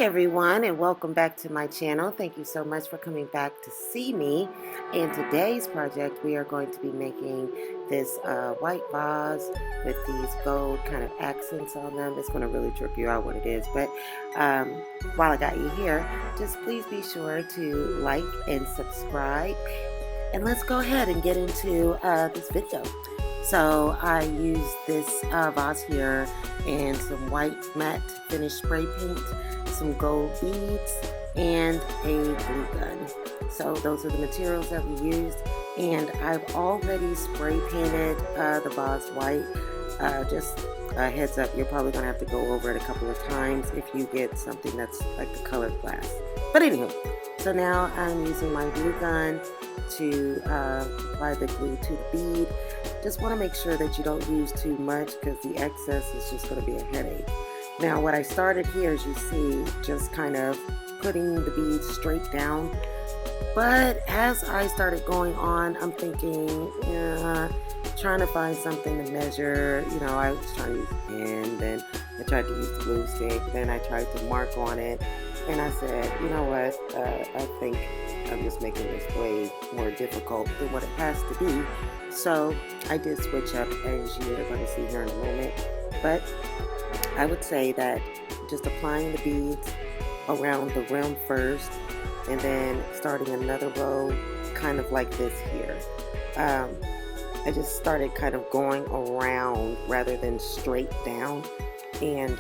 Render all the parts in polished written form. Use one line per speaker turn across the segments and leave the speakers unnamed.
everyone, and welcome back to my channel. Thank you so much for coming back to see me. In today's project, we are going to be making this white vase with these gold kind of accents on them. It's going to really trip you out what it is, but while I got you here, just please be sure to like and subscribe, and let's go ahead and get into this video. So I used this vase here and some white matte finish spray paint, some gold beads, and a glue gun. So those are the materials that we used, and I've already spray painted the vase white. Just a heads up, you're probably going to have to go over it a couple of times if you get something that's like the colored glass. But anyway, so now I'm using my glue gun to apply the glue to the bead. Just want to make sure that you don't use too much because the excess is just going to be a headache. Now what I started here, as you see, just kind of putting the beads straight down. But as I started going on, I'm thinking, trying to find something to measure. You know, I was trying to use a pen, then I tried to use the glue stick, then I tried to mark on it, and I said, you know what, I think I'm just making this way more difficult than what it has to be. So I did switch up, as you're going to see here in a moment. But I would say that just applying the beads around the rim first, and then starting another row kind of like this here. I just started kind of going around rather than straight down, and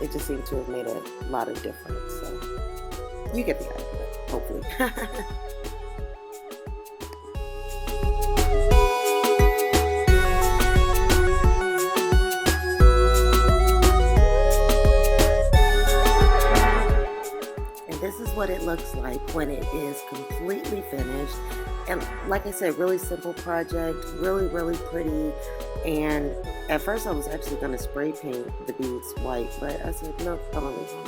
it just seemed to have made a lot of difference. So you get the idea, hopefully. This is what it looks like when it is completely finished. And like I said, really simple project, really pretty. And at first I was actually going to spray paint the beads white, but I said, no, I'm gonna leave them.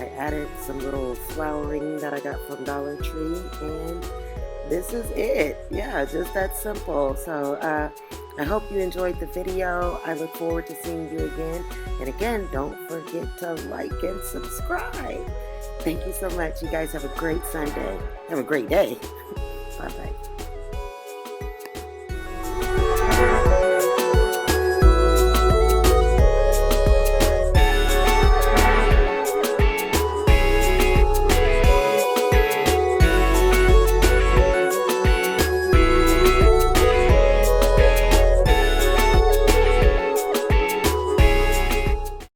I added some little flowering that I got from Dollar Tree, and this is it. Yeah, just that simple. So I hope you enjoyed the video. I look forward to seeing you again. And again, don't forget to like and subscribe. Thank you so much. You guys have a great Sunday. Have a great day. Bye-bye.